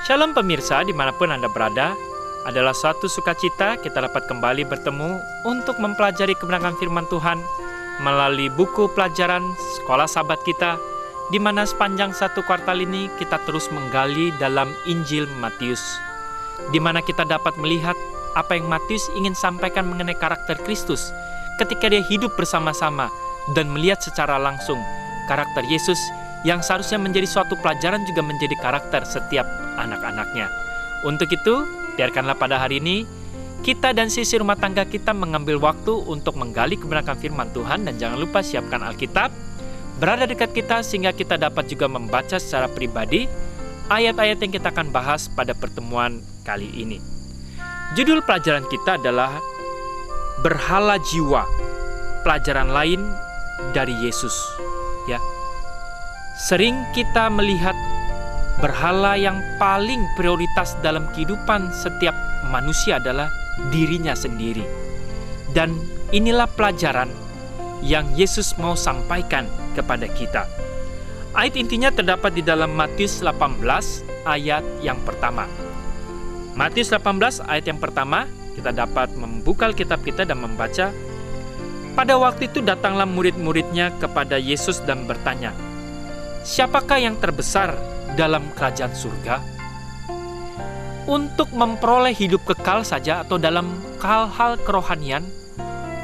Shalom pemirsa dimanapun Anda berada. Adalah suatu sukacita kita dapat kembali bertemu untuk mempelajari kebenaran firman Tuhan melalui buku pelajaran sekolah sahabat kita, di mana sepanjang satu kuartal ini kita terus menggali dalam Injil Matius, di mana kita dapat melihat apa yang Matius ingin sampaikan mengenai karakter Kristus ketika dia hidup bersama-sama dan melihat secara langsung karakter Yesus yang seharusnya menjadi suatu pelajaran juga menjadi karakter setiap anak-anaknya. Untuk itu, biarkanlah pada hari ini kita dan sisi rumah tangga kita mengambil waktu untuk menggali kebenaran firman Tuhan, dan jangan lupa siapkan Alkitab berada dekat kita sehingga kita dapat juga membaca secara pribadi ayat-ayat yang kita akan bahas pada pertemuan kali ini. Judul pelajaran kita adalah Berhala Jiwa, pelajaran lain dari Yesus. Ya. Sering kita melihat berhala yang paling prioritas dalam kehidupan setiap manusia adalah dirinya sendiri. Dan inilah pelajaran yang Yesus mau sampaikan kepada kita. Ayat intinya terdapat di dalam Matius 18 ayat yang pertama. Matius 18 ayat yang pertama, kita dapat membuka Alkitab kita dan membaca. Pada waktu itu datanglah murid-muridnya kepada Yesus dan bertanya, "Siapakah yang terbesar dalam kerajaan surga?" Untuk memperoleh hidup kekal saja atau dalam hal-hal kerohanian,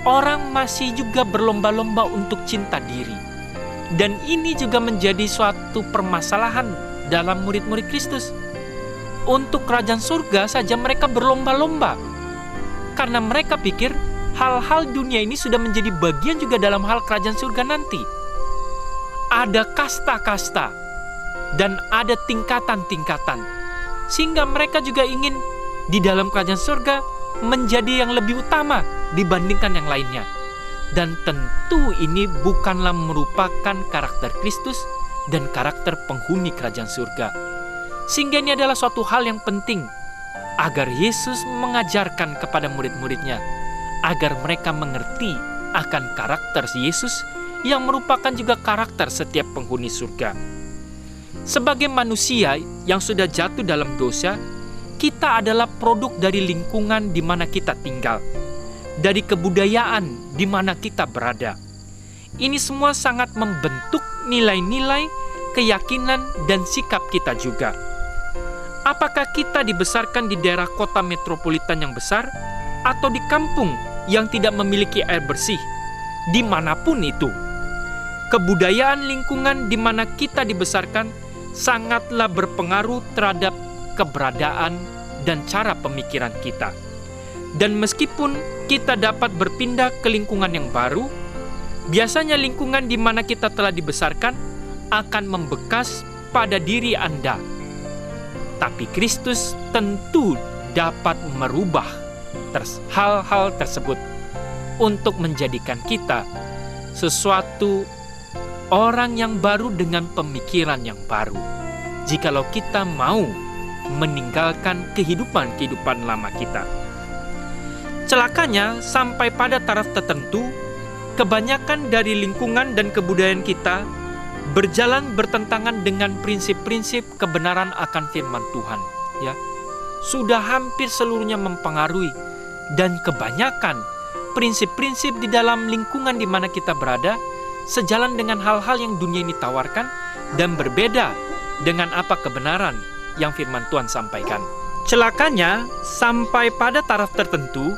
orang masih juga berlomba-lomba untuk cinta diri. Dan ini juga menjadi suatu permasalahan dalam murid-murid Kristus. Untuk kerajaan surga saja mereka berlomba-lomba, karena mereka pikir hal-hal dunia ini sudah menjadi bagian juga dalam hal kerajaan surga nanti. Ada kasta-kasta dan ada tingkatan-tingkatan, sehingga mereka juga ingin di dalam kerajaan surga menjadi yang lebih utama dibandingkan yang lainnya. Dan tentu ini bukanlah merupakan karakter Kristus dan karakter penghuni kerajaan surga. Sehingga ini adalah suatu hal yang penting agar Yesus mengajarkan kepada murid-muridnya, agar mereka mengerti akan karakter Yesus yang merupakan juga karakter setiap penghuni surga. Sebagai manusia yang sudah jatuh dalam dosa, kita adalah produk dari lingkungan di mana kita tinggal, dari kebudayaan di mana kita berada. Ini semua sangat membentuk nilai-nilai, keyakinan, dan sikap kita juga. Apakah kita dibesarkan di daerah kota metropolitan yang besar atau di kampung yang tidak memiliki air bersih? Dimanapun itu, kebudayaan lingkungan di mana kita dibesarkan sangatlah berpengaruh terhadap keberadaan dan cara pemikiran kita. Dan meskipun kita dapat berpindah ke lingkungan yang baru, biasanya lingkungan di mana kita telah dibesarkan akan membekas pada diri Anda. Tapi Kristus tentu dapat merubah hal-hal tersebut untuk menjadikan kita sesuatu orang yang baru dengan pemikiran yang baru, jikalau kita mau meninggalkan kehidupan lama kita. Celakanya, sampai pada taraf tertentu, kebanyakan dari lingkungan dan kebudayaan kita berjalan bertentangan dengan prinsip-prinsip kebenaran akan firman Tuhan. Ya, sudah hampir seluruhnya mempengaruhi, dan kebanyakan prinsip-prinsip di dalam lingkungan di mana kita berada sejalan dengan hal-hal yang dunia ini tawarkan dan berbeda dengan apa kebenaran yang firman Tuhan sampaikan. Celakanya, sampai pada taraf tertentu,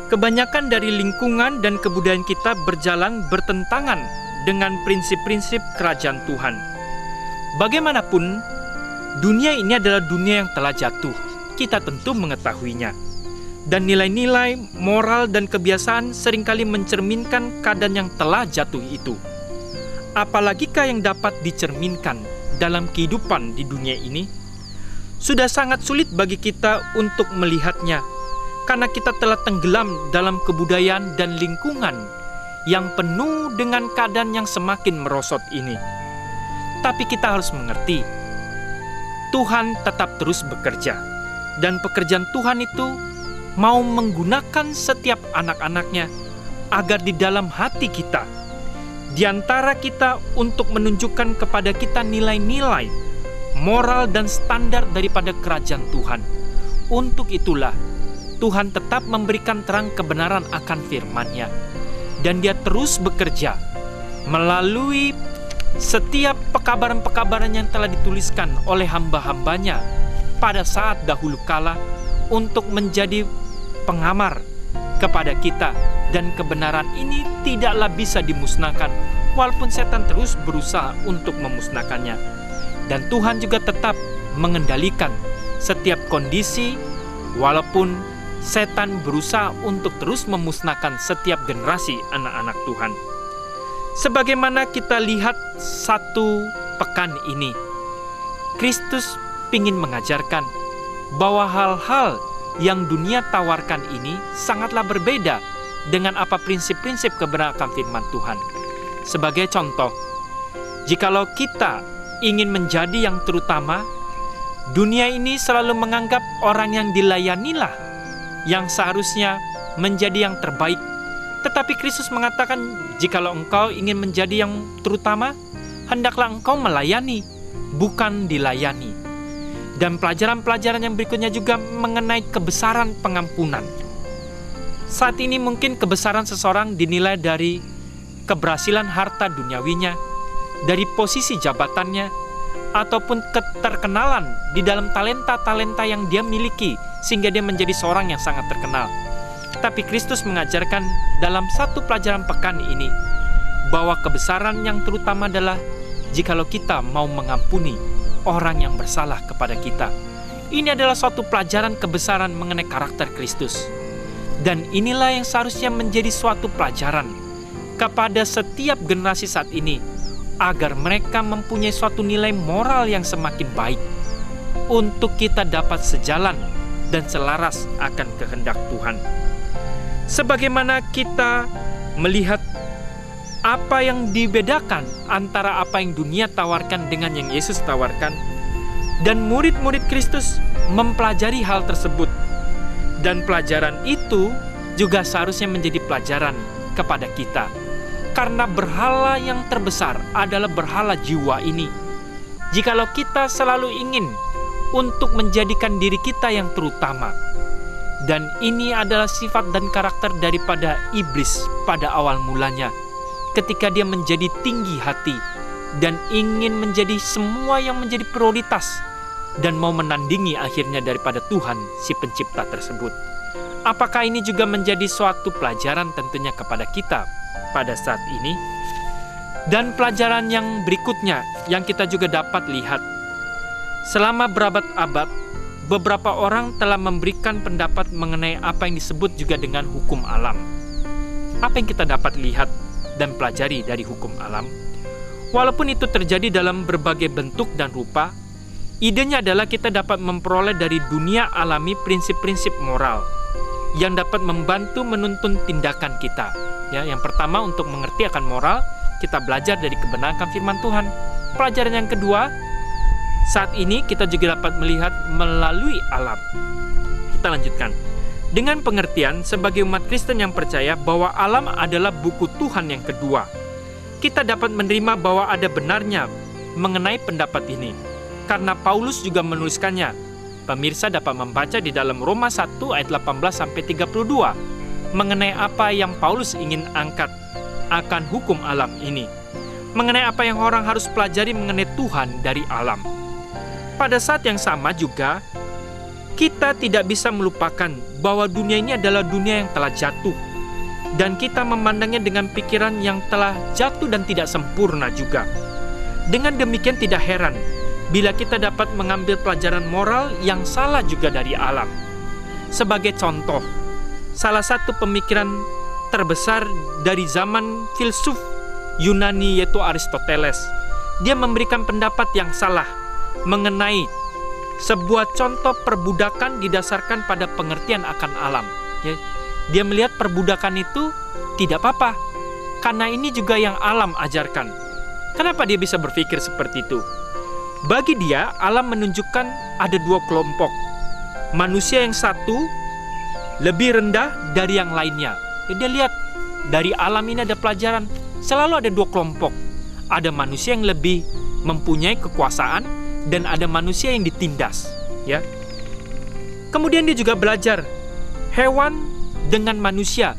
kebanyakan dari lingkungan dan kebudayaan kita berjalan bertentangan dengan prinsip-prinsip kerajaan Tuhan. Bagaimanapun, dunia ini adalah dunia yang telah jatuh. Kita tentu mengetahuinya. Dan nilai-nilai, moral, dan kebiasaan seringkali mencerminkan keadaan yang telah jatuh itu. Apalagikah yang dapat dicerminkan dalam kehidupan di dunia ini? Sudah sangat sulit bagi kita untuk melihatnya, karena kita telah tenggelam dalam kebudayaan dan lingkungan yang penuh dengan keadaan yang semakin merosot ini. Tapi kita harus mengerti, Tuhan tetap terus bekerja, dan pekerjaan Tuhan itu mau menggunakan setiap anak-anaknya agar di dalam hati kita, di antara kita untuk menunjukkan kepada kita nilai-nilai, moral dan standar daripada kerajaan Tuhan. Untuk itulah Tuhan tetap memberikan terang kebenaran akan firman-Nya, dan Dia terus bekerja melalui setiap pekabaran-pekabaran yang telah dituliskan oleh hamba-hambanya pada saat dahulu kala untuk menjadi pengamar kepada kita, dan kebenaran ini tidaklah bisa dimusnahkan walaupun setan terus berusaha untuk memusnahkannya. Dan Tuhan juga tetap mengendalikan setiap kondisi walaupun setan berusaha untuk terus memusnahkan setiap generasi anak-anak Tuhan. Sebagaimana kita lihat satu pekan ini, Kristus ingin mengajarkan bahwa hal-hal yang dunia tawarkan ini sangatlah berbeda dengan apa prinsip-prinsip kebenaran firman Tuhan. Sebagai contoh, jikalau kita ingin menjadi yang terutama, dunia ini selalu menganggap orang yang dilayanilah yang seharusnya menjadi yang terbaik. Tetapi Kristus mengatakan, jikalau engkau ingin menjadi yang terutama, hendaklah engkau melayani, bukan dilayani. Dan pelajaran-pelajaran yang berikutnya juga mengenai kebesaran pengampunan. Saat ini mungkin kebesaran seseorang dinilai dari keberhasilan harta duniawinya, dari posisi jabatannya, ataupun keterkenalan di dalam talenta-talenta yang dia miliki, sehingga dia menjadi seorang yang sangat terkenal. Tapi Kristus mengajarkan dalam satu pelajaran pekan ini bahwa kebesaran yang terutama adalah jikalau kita mau mengampuni orang yang bersalah kepada kita. Ini adalah suatu pelajaran kebesaran mengenai karakter Kristus. Dan inilah yang seharusnya menjadi suatu pelajaran kepada setiap generasi saat ini, agar mereka mempunyai suatu nilai moral yang semakin baik untuk kita dapat sejalan dan selaras akan kehendak Tuhan. Sebagaimana kita melihat apa yang dibedakan antara apa yang dunia tawarkan dengan yang Yesus tawarkan, dan murid-murid Kristus mempelajari hal tersebut, dan pelajaran itu juga seharusnya menjadi pelajaran kepada kita, karena berhala yang terbesar adalah berhala jiwa ini. Jikalau kita selalu ingin untuk menjadikan diri kita yang terutama, dan ini adalah sifat dan karakter daripada iblis pada awal mulanya, ketika dia menjadi tinggi hati dan ingin menjadi semua yang menjadi prioritas, dan mau menandingi akhirnya daripada Tuhan si pencipta tersebut. Apakah ini juga menjadi suatu pelajaran tentunya kepada kita pada saat ini? Dan pelajaran yang berikutnya yang kita juga dapat lihat, selama berabad-abad beberapa orang telah memberikan pendapat mengenai apa yang disebut juga dengan hukum alam. Apa yang kita dapat lihat dan pelajari dari hukum alam? Walaupun itu terjadi dalam berbagai bentuk dan rupa, idenya adalah kita dapat memperoleh dari dunia alami prinsip-prinsip moral yang dapat membantu menuntun tindakan kita. Ya, yang pertama, untuk mengerti akan moral, kita belajar dari kebenaran firman Tuhan. Pelajaran yang kedua, saat ini kita juga dapat melihat melalui alam. Kita lanjutkan. Dengan pengertian sebagai umat Kristen yang percaya bahwa alam adalah buku Tuhan yang kedua, kita dapat menerima bahwa ada benarnya mengenai pendapat ini, karena Paulus juga menuliskannya. Pemirsa dapat membaca di dalam Roma 1 ayat 18-32 mengenai apa yang Paulus ingin angkat akan hukum alam ini, mengenai apa yang orang harus pelajari mengenai Tuhan dari alam. Pada saat yang sama juga, kita tidak bisa melupakan bahwa dunia ini adalah dunia yang telah jatuh, dan kita memandangnya dengan pikiran yang telah jatuh dan tidak sempurna juga. Dengan demikian tidak heran bila kita dapat mengambil pelajaran moral yang salah juga dari alam. Sebagai contoh, salah satu pemikiran terbesar dari zaman filsuf Yunani yaitu Aristoteles, dia memberikan pendapat yang salah mengenai sebuah contoh perbudakan didasarkan pada pengertian akan alam. Dia melihat perbudakan itu tidak apa-apa, karena ini juga yang alam ajarkan. Kenapa dia bisa berpikir seperti itu? Bagi dia, alam menunjukkan ada dua kelompok. Manusia yang satu lebih rendah dari yang lainnya. Dia lihat dari alam ini ada pelajaran. Selalu ada dua kelompok. Ada manusia yang lebih mempunyai kekuasaan, dan ada manusia yang ditindas, ya. Kemudian dia juga belajar hewan dengan manusia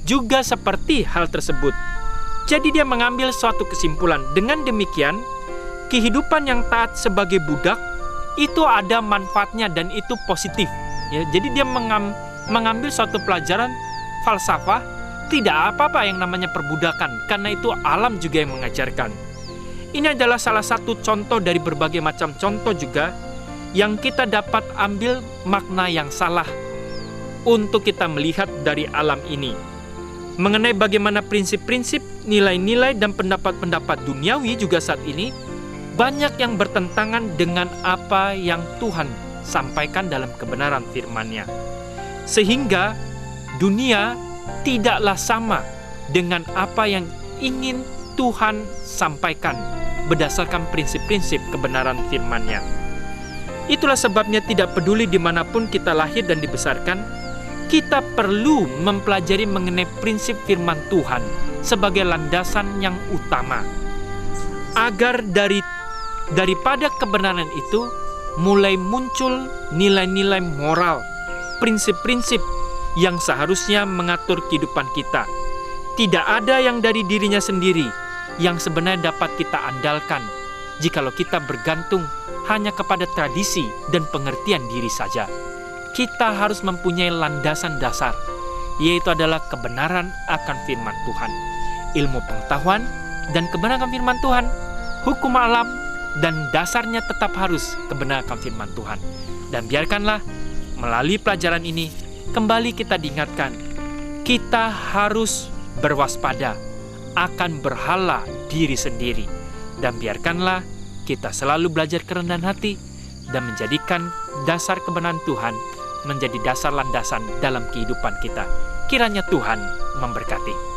juga seperti hal tersebut. Jadi dia mengambil suatu kesimpulan. Dengan demikian, kehidupan yang taat sebagai budak itu ada manfaatnya dan itu positif, ya. Jadi dia mengambil suatu pelajaran falsafah, tidak apa-apa yang namanya perbudakan, karena itu alam juga yang mengajarkan. Ini adalah salah satu contoh dari berbagai macam contoh juga yang kita dapat ambil makna yang salah untuk kita melihat dari alam ini. Mengenai bagaimana prinsip-prinsip, nilai-nilai, dan pendapat-pendapat duniawi juga saat ini banyak yang bertentangan dengan apa yang Tuhan sampaikan dalam kebenaran firman-Nya. Sehingga dunia tidaklah sama dengan apa yang ingin Tuhan sampaikan berdasarkan prinsip-prinsip kebenaran firman-Nya. Itulah sebabnya tidak peduli dimanapun kita lahir dan dibesarkan, kita perlu mempelajari mengenai prinsip firman Tuhan sebagai landasan yang utama. Agar daripada kebenaran itu mulai muncul nilai-nilai moral, prinsip-prinsip yang seharusnya mengatur kehidupan kita. Tidak ada yang dari dirinya sendiri yang sebenarnya dapat kita andalkan jikalau kita bergantung hanya kepada tradisi dan pengertian diri saja. Kita harus mempunyai landasan dasar, yaitu adalah kebenaran akan firman Tuhan, ilmu pengetahuan dan kebenaran firman Tuhan, hukum alam, dan dasarnya tetap harus kebenaran firman Tuhan. Dan biarkanlah melalui pelajaran ini kembali kita diingatkan, kita harus berwaspada akan berhala diri sendiri. Dan biarkanlah kita selalu belajar kerendahan hati dan menjadikan dasar kebenaran Tuhan menjadi dasar landasan dalam kehidupan kita. Kiranya Tuhan memberkati.